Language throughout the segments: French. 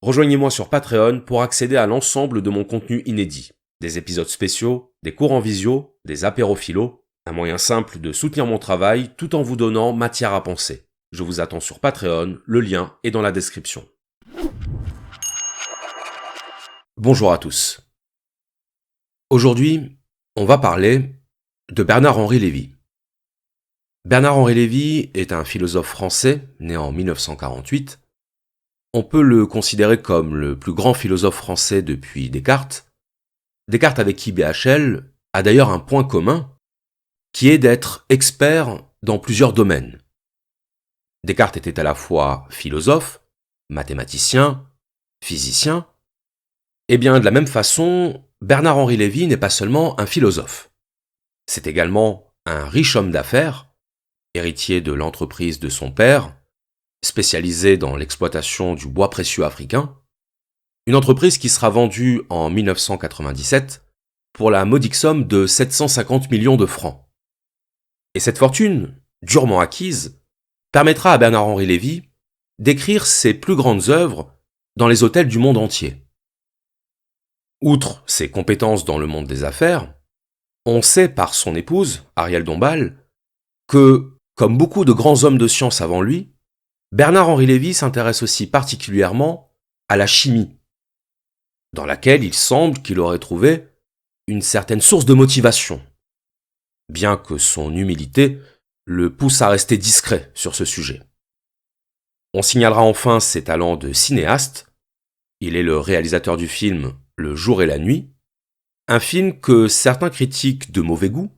Rejoignez-moi sur Patreon pour accéder à l'ensemble de mon contenu inédit. Des épisodes spéciaux, des cours en visio, des apéros philo, un moyen simple de soutenir mon travail tout en vous donnant matière à penser. Je vous attends sur Patreon, le lien est dans la description. Bonjour à tous. Aujourd'hui, on va parler de Bernard-Henri Lévy. Bernard-Henri Lévy est un philosophe français né en 1948. On peut le considérer comme le plus grand philosophe français depuis Descartes. Descartes avec qui BHL a d'ailleurs un point commun, qui est d'être expert dans plusieurs domaines. Descartes était à la fois philosophe, mathématicien, physicien. Et bien de la même façon, Bernard-Henri Lévy n'est pas seulement un philosophe. C'est également un riche homme d'affaires, héritier de l'entreprise de son père, spécialisé dans l'exploitation du bois précieux africain, une entreprise qui sera vendue en 1997 pour la modique somme de 750 millions de francs. Et cette fortune, durement acquise, permettra à Bernard-Henri Lévy d'écrire ses plus grandes œuvres dans les hôtels du monde entier. Outre ses compétences dans le monde des affaires, on sait par son épouse, Arielle Dombasle, que, comme beaucoup de grands hommes de science avant lui, Bernard-Henri Lévy s'intéresse aussi particulièrement à la chimie, dans laquelle il semble qu'il aurait trouvé une certaine source de motivation, bien que son humilité le pousse à rester discret sur ce sujet. On signalera enfin ses talents de cinéaste. Il est le réalisateur du film Le jour et la nuit, un film que certains critiques de mauvais goût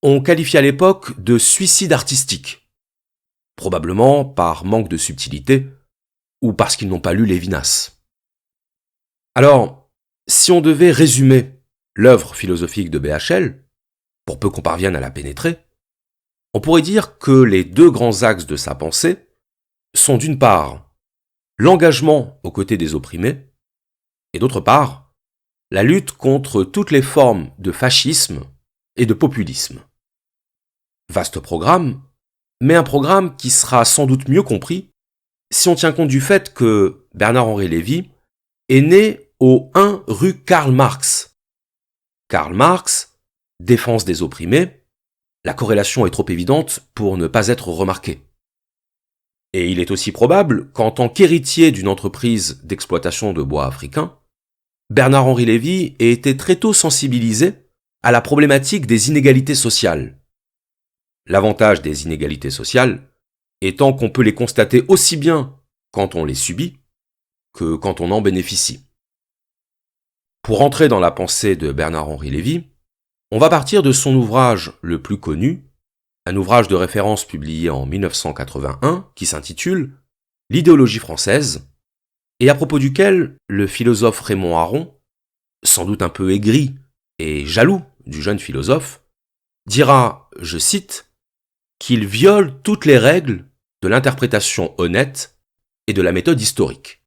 ont qualifié à l'époque de suicide artistique, probablement par manque de subtilité ou parce qu'ils n'ont pas lu Lévinas. Alors, si on devait résumer l'œuvre philosophique de BHL, pour peu qu'on parvienne à la pénétrer, on pourrait dire que les deux grands axes de sa pensée sont d'une part l'engagement aux côtés des opprimés, et d'autre part la lutte contre toutes les formes de fascisme et de populisme. Vaste programme, mais un programme qui sera sans doute mieux compris si on tient compte du fait que Bernard-Henri Lévy est né au 1 rue Karl Marx. Karl Marx, défense des opprimés, la corrélation est trop évidente pour ne pas être remarquée. Et il est aussi probable qu'en tant qu'héritier d'une entreprise d'exploitation de bois africain, Bernard-Henri Lévy ait été très tôt sensibilisé à la problématique des inégalités sociales. L'avantage des inégalités sociales étant qu'on peut les constater aussi bien quand on les subit que quand on en bénéficie. Pour entrer dans la pensée de Bernard-Henri Lévy, on va partir de son ouvrage le plus connu, un ouvrage de référence publié en 1981 qui s'intitule « L'idéologie française » et à propos duquel le philosophe Raymond Aron, sans doute un peu aigri et jaloux du jeune philosophe, dira, je cite, qu'il viole toutes les règles de l'interprétation honnête et de la méthode historique.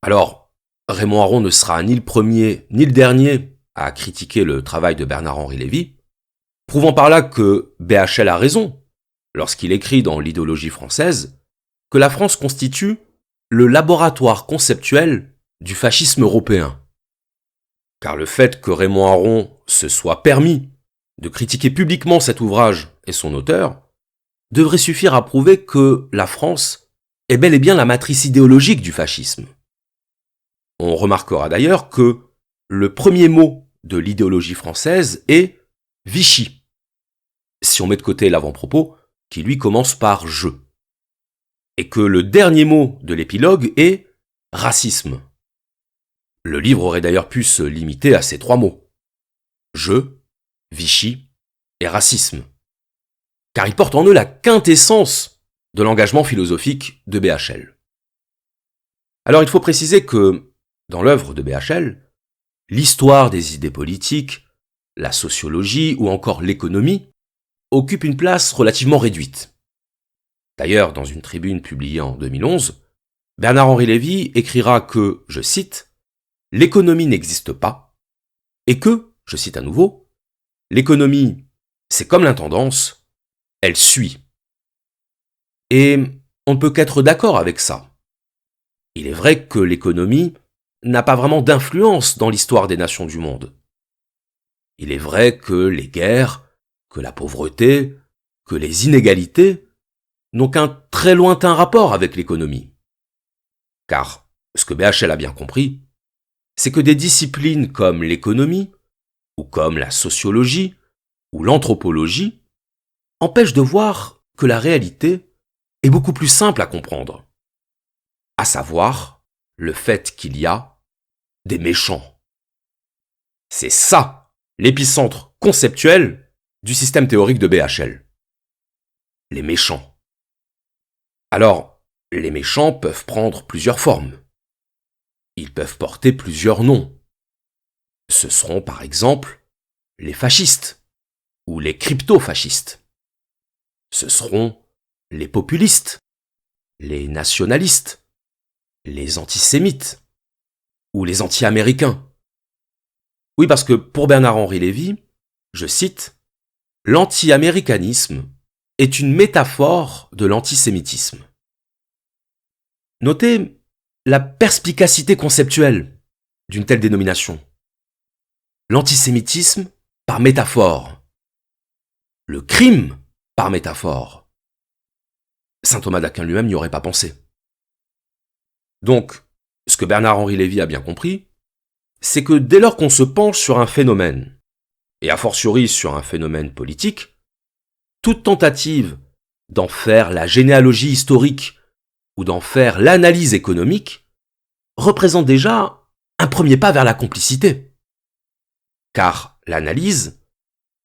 Alors, Raymond Aron ne sera ni le premier ni le dernier à critiquer le travail de Bernard-Henri Lévy, prouvant par là que BHL a raison lorsqu'il écrit dans l'idéologie française que la France constitue le laboratoire conceptuel du fascisme européen. Car le fait que Raymond Aron se soit permis de critiquer publiquement cet ouvrage et son auteur devrait suffire à prouver que la France est bel et bien la matrice idéologique du fascisme. On remarquera d'ailleurs que le premier mot de l'idéologie française est Vichy, si on met de côté l'avant-propos qui lui commence par « je », et que le dernier mot de l'épilogue est « racisme ». Le livre aurait d'ailleurs pu se limiter à ces trois mots « je », Vichy et racisme, car ils portent en eux la quintessence de l'engagement philosophique de BHL. Alors il faut préciser que, dans l'œuvre de BHL, l'histoire des idées politiques, la sociologie ou encore l'économie occupent une place relativement réduite. D'ailleurs, dans une tribune publiée en 2011, Bernard-Henri Lévy écrira que, je cite, « l'économie n'existe pas » et que, je cite à nouveau, « l'économie, c'est comme l'intendance, elle suit ». Et on ne peut qu'être d'accord avec ça. Il est vrai que l'économie n'a pas vraiment d'influence dans l'histoire des nations du monde. Il est vrai que les guerres, que la pauvreté, que les inégalités n'ont qu'un très lointain rapport avec l'économie. Car ce que BHL a bien compris, c'est que des disciplines comme l'économie, ou comme la sociologie, ou l'anthropologie, empêchent de voir que la réalité est beaucoup plus simple à comprendre. À savoir, le fait qu'il y a des méchants. C'est ça, l'épicentre conceptuel du système théorique de BHL. Les méchants. Alors, les méchants peuvent prendre plusieurs formes. Ils peuvent porter plusieurs noms. Ce seront par exemple les fascistes ou les crypto-fascistes. Ce seront les populistes, les nationalistes, les antisémites ou les anti-américains. Oui, parce que pour Bernard-Henri Lévy, je cite, « L'anti-américanisme est une métaphore de l'antisémitisme. » Notez la perspicacité conceptuelle d'une telle dénomination. L'antisémitisme par métaphore. Le crime par métaphore. Saint Thomas d'Aquin lui-même n'y aurait pas pensé. Donc, ce que Bernard-Henri Lévy a bien compris, c'est que dès lors qu'on se penche sur un phénomène, et a fortiori sur un phénomène politique, toute tentative d'en faire la généalogie historique ou d'en faire l'analyse économique représente déjà un premier pas vers la complicité. Car l'analyse,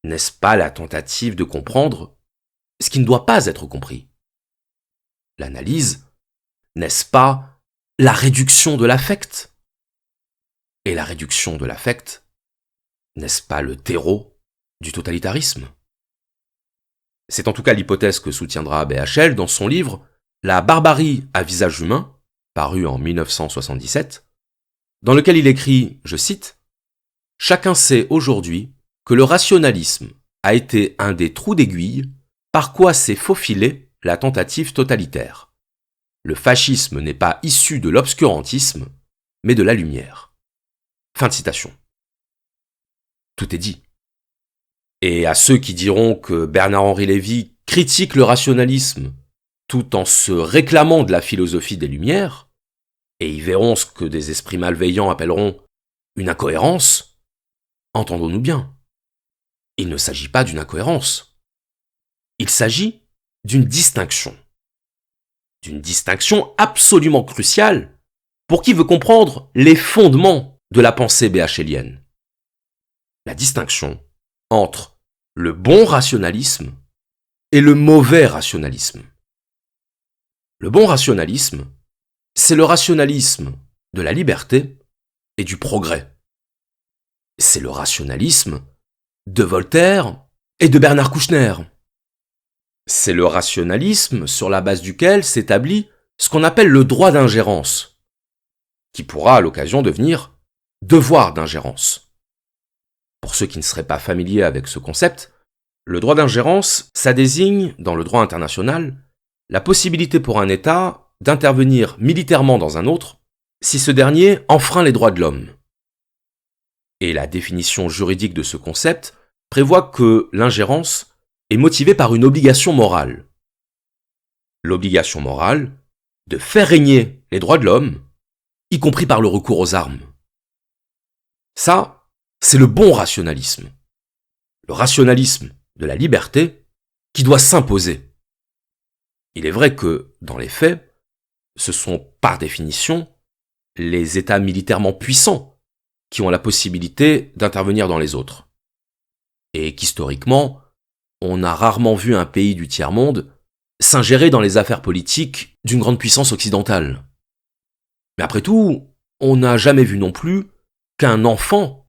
n'est-ce pas la tentative de comprendre ce qui ne doit pas être compris? L'analyse, n'est-ce pas la réduction de l'affect? Et la réduction de l'affect, n'est-ce pas le terreau du totalitarisme? C'est en tout cas l'hypothèse que soutiendra BHL dans son livre « La barbarie à visage humain », paru en 1977, dans lequel il écrit, je cite, « Chacun sait aujourd'hui que le rationalisme a été un des trous d'aiguille par quoi s'est faufilée la tentative totalitaire. Le fascisme n'est pas issu de l'obscurantisme, mais de la lumière. » Fin de citation. Tout est dit. Et à ceux qui diront que Bernard-Henri Lévy critique le rationalisme tout en se réclamant de la philosophie des Lumières, et y verront ce que des esprits malveillants appelleront une incohérence, entendons-nous bien. Il ne s'agit pas d'une incohérence. Il s'agit d'une distinction. D'une distinction absolument cruciale pour qui veut comprendre les fondements de la pensée BHLienne. La distinction entre le bon rationalisme et le mauvais rationalisme. Le bon rationalisme, c'est le rationalisme de la liberté et du progrès. C'est le rationalisme de Voltaire et de Bernard Kouchner. C'est le rationalisme sur la base duquel s'établit ce qu'on appelle le droit d'ingérence, qui pourra à l'occasion devenir devoir d'ingérence. Pour ceux qui ne seraient pas familiers avec ce concept, le droit d'ingérence, ça désigne, dans le droit international, la possibilité pour un État d'intervenir militairement dans un autre si ce dernier enfreint les droits de l'homme. Et la définition juridique de ce concept prévoit que l'ingérence est motivée par une obligation morale. L'obligation morale de faire régner les droits de l'homme, y compris par le recours aux armes. Ça, c'est le bon rationalisme. Le rationalisme de la liberté qui doit s'imposer. Il est vrai que, dans les faits, ce sont par définition les États militairement puissants qui ont la possibilité d'intervenir dans les autres. Et qu'historiquement, on a rarement vu un pays du tiers-monde s'ingérer dans les affaires politiques d'une grande puissance occidentale. Mais après tout, on n'a jamais vu non plus qu'un enfant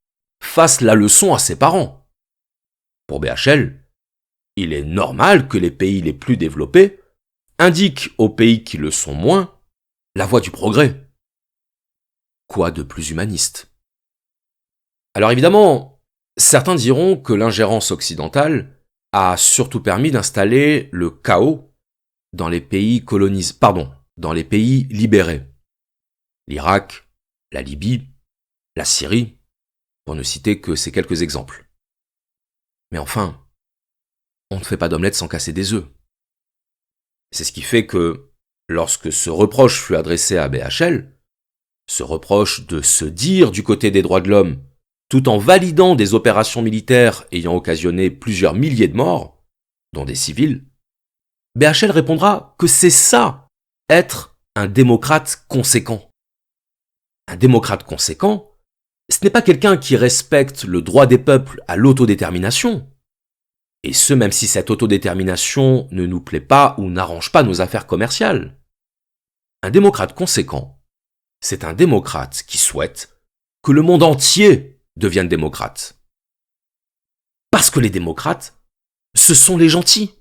fasse la leçon à ses parents. Pour BHL, il est normal que les pays les plus développés indiquent aux pays qui le sont moins la voie du progrès. Quoi de plus humaniste? Alors évidemment, certains diront que l'ingérence occidentale a surtout permis d'installer le chaos dans les pays dans les pays libérés. l'Irak, la Libye, la Syrie, pour ne citer que ces quelques exemples. Mais enfin, on ne fait pas d'omelette sans casser des œufs. C'est ce qui fait que, lorsque ce reproche fut adressé à BHL, ce reproche de se dire du côté des droits de l'homme, tout en validant des opérations militaires ayant occasionné plusieurs milliers de morts, dont des civils, BHL répondra que c'est ça, être un démocrate conséquent. Un démocrate conséquent, ce n'est pas quelqu'un qui respecte le droit des peuples à l'autodétermination, et ce même si cette autodétermination ne nous plaît pas ou n'arrange pas nos affaires commerciales. Un démocrate conséquent, c'est un démocrate qui souhaite que le monde entier devienne démocrate. Parce que les démocrates, ce sont les gentils.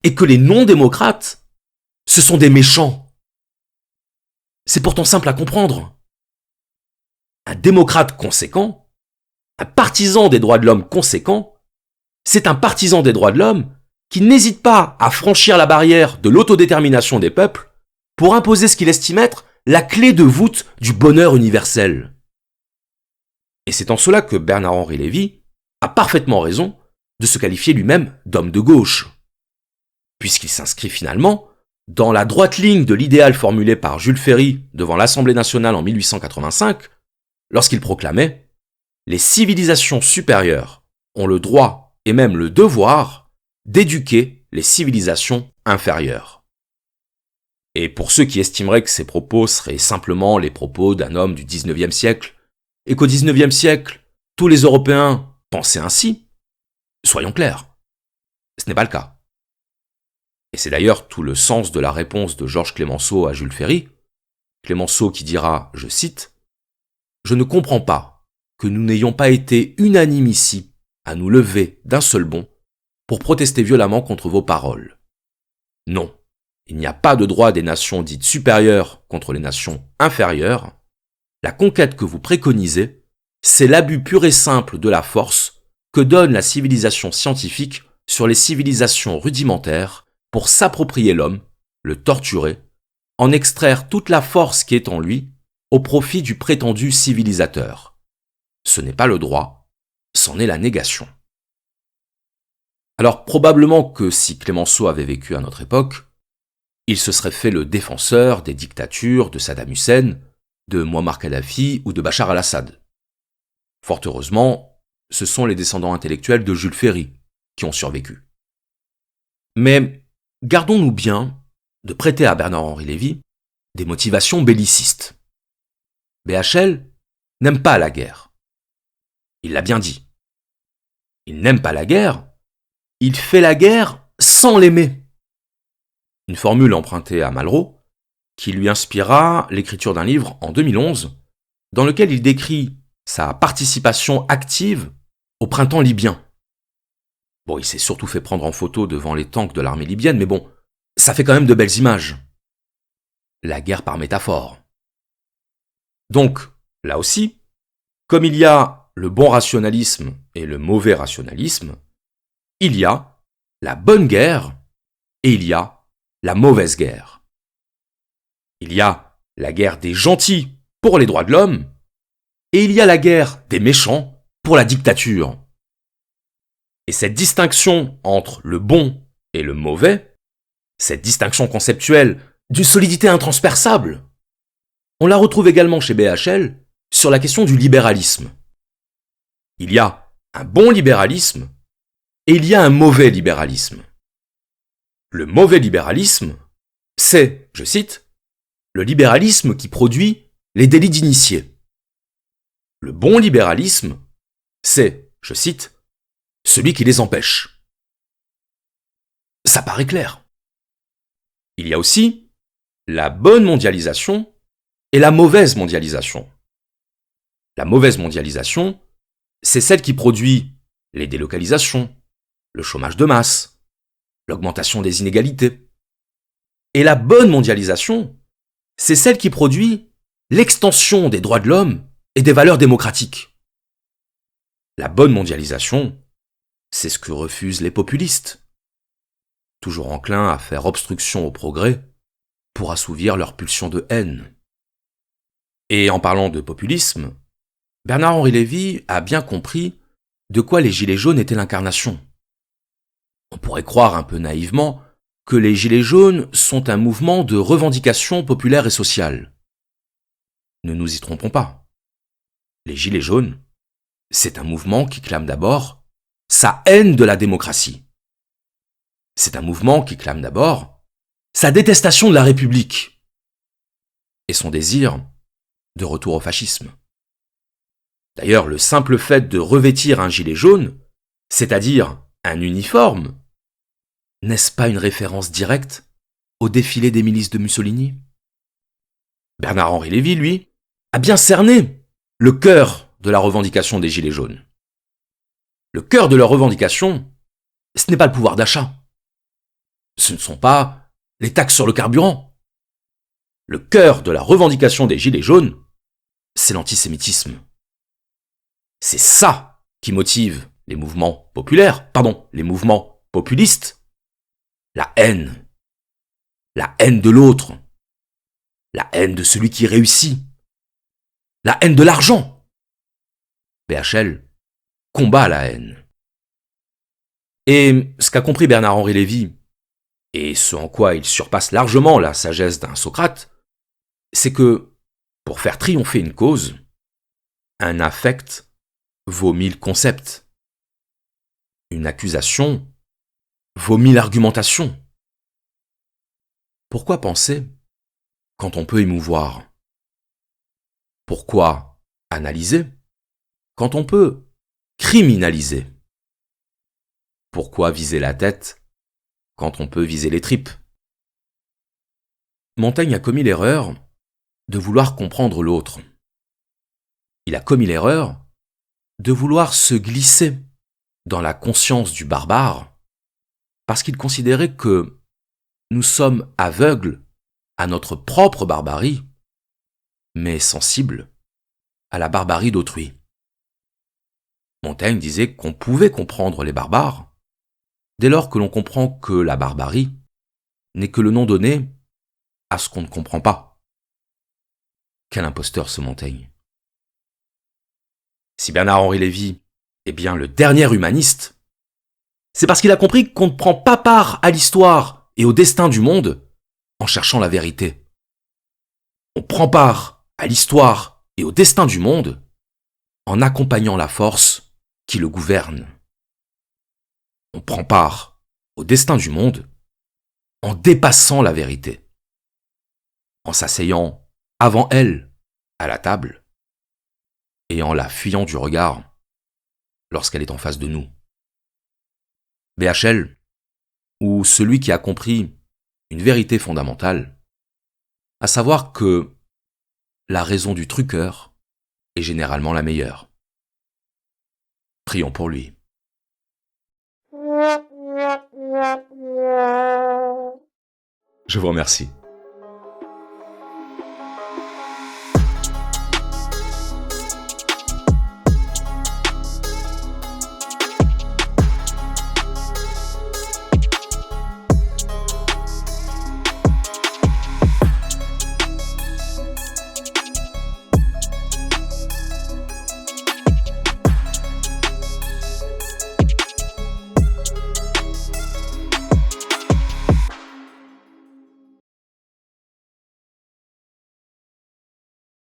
Et que les non-démocrates, ce sont des méchants. C'est pourtant simple à comprendre. Un démocrate conséquent, un partisan des droits de l'homme conséquent, c'est un partisan des droits de l'homme qui n'hésite pas à franchir la barrière de l'autodétermination des peuples pour imposer ce qu'il estime être la clé de voûte du bonheur universel. Et c'est en cela que Bernard-Henri Lévy a parfaitement raison de se qualifier lui-même d'homme de gauche, puisqu'il s'inscrit finalement dans la droite ligne de l'idéal formulé par Jules Ferry devant l'Assemblée nationale en 1885, lorsqu'il proclamait « Les civilisations supérieures ont le droit et même le devoir d'éduquer les civilisations inférieures ». Et pour ceux qui estimeraient que ces propos seraient simplement les propos d'un homme du 19e siècle, et qu'au 19e siècle, tous les Européens pensaient ainsi, soyons clairs, ce n'est pas le cas. Et c'est d'ailleurs tout le sens de la réponse de Georges Clemenceau à Jules Ferry, Clemenceau qui dira, je cite, « Je ne comprends pas que nous n'ayons pas été unanimes ici à nous lever d'un seul bond pour protester violemment contre vos paroles. Non, il n'y a pas de droit des nations dites supérieures contre les nations inférieures. La conquête que vous préconisez, c'est l'abus pur et simple de la force que donne la civilisation scientifique sur les civilisations rudimentaires pour s'approprier l'homme, le torturer, en extraire toute la force qui est en lui au profit du prétendu civilisateur. Ce n'est pas le droit, c'en est la négation. » Alors probablement que si Clemenceau avait vécu à notre époque, il se serait fait le défenseur des dictatures de Saddam Hussein, de Muammar Kadhafi ou de Bachar al-Assad. Fort heureusement, ce sont les descendants intellectuels de Jules Ferry qui ont survécu. Mais gardons-nous bien de prêter à Bernard-Henri Lévy des motivations bellicistes. BHL n'aime pas la guerre. Il l'a bien dit. Il n'aime pas la guerre, il fait la guerre sans l'aimer. Une formule empruntée à Malraux, qui lui inspira l'écriture d'un livre en 2011, dans lequel il décrit sa participation active au printemps libyen. Bon, il s'est surtout fait prendre en photo devant les tanks de l'armée libyenne, mais bon, ça fait quand même de belles images. La guerre par métaphore. Donc, là aussi, comme il y a le bon rationalisme et le mauvais rationalisme, il y a la bonne guerre et il y a la mauvaise guerre. Il y a la guerre des gentils pour les droits de l'homme et il y a la guerre des méchants pour la dictature. Et cette distinction entre le bon et le mauvais, cette distinction conceptuelle d'une solidité intransperçable, on la retrouve également chez BHL sur la question du libéralisme. Il y a un bon libéralisme et il y a un mauvais libéralisme. Le mauvais libéralisme, c'est, je cite, le libéralisme qui produit les délits d'initiés. Le bon libéralisme, c'est, je cite, celui qui les empêche. Ça paraît clair. Il y a aussi la bonne mondialisation et la mauvaise mondialisation. La mauvaise mondialisation, c'est celle qui produit les délocalisations, le chômage de masse, l'augmentation des inégalités. Et la bonne mondialisation, c'est celle qui produit l'extension des droits de l'homme et des valeurs démocratiques. La bonne mondialisation, c'est ce que refusent les populistes, toujours enclins à faire obstruction au progrès pour assouvir leur pulsion de haine. Et en parlant de populisme, Bernard-Henri Lévy a bien compris de quoi les Gilets jaunes étaient l'incarnation. On pourrait croire un peu naïvement que les Gilets jaunes sont un mouvement de revendication populaire et sociale. Ne nous y trompons pas. Les Gilets jaunes, c'est un mouvement qui clame d'abord sa haine de la démocratie. C'est un mouvement qui clame d'abord sa détestation de la République et son désir de retour au fascisme. D'ailleurs, le simple fait de revêtir un gilet jaune, c'est-à-dire un uniforme, n'est-ce pas une référence directe au défilé des milices de Mussolini ? Bernard-Henri Lévy, lui, a bien cerné le cœur de la revendication des Gilets jaunes. Le cœur de leur revendication, ce n'est pas le pouvoir d'achat. Ce ne sont pas les taxes sur le carburant. Le cœur de la revendication des Gilets jaunes, c'est l'antisémitisme. C'est ça qui motive les mouvements populaires, les mouvements populistes. La haine. La haine de l'autre. La haine de celui qui réussit. La haine de l'argent. BHL combat la haine. Et ce qu'a compris Bernard-Henri Lévy, et ce en quoi il surpasse largement la sagesse d'un Socrate, c'est que, pour faire triompher une cause, un affect vaut 1000 concepts. Une accusation vaut 1000 argumentations. Pourquoi penser quand on peut émouvoir ? Pourquoi analyser quand on peut criminaliser ? Pourquoi viser la tête quand on peut viser les tripes ? Montaigne a commis l'erreur de vouloir comprendre l'autre. Il a commis l'erreur de vouloir se glisser dans la conscience du barbare parce qu'il considérait que nous sommes aveugles à notre propre barbarie, mais sensibles à la barbarie d'autrui. Montaigne disait qu'on pouvait comprendre les barbares dès lors que l'on comprend que la barbarie n'est que le nom donné à ce qu'on ne comprend pas. Quel imposteur ce Montaigne. Si Bernard-Henri Lévy est bien le dernier humaniste, c'est parce qu'il a compris qu'on ne prend pas part à l'histoire et au destin du monde en cherchant la vérité. On prend part à l'histoire et au destin du monde en accompagnant la force qui le gouverne. On prend part au destin du monde en dépassant la vérité, en s'asseyant avant elle à la table et en la fuyant du regard lorsqu'elle est en face de nous. BHL, ou celui qui a compris une vérité fondamentale, à savoir que la raison du truqueur est généralement la meilleure. Prions pour lui. Je vous remercie.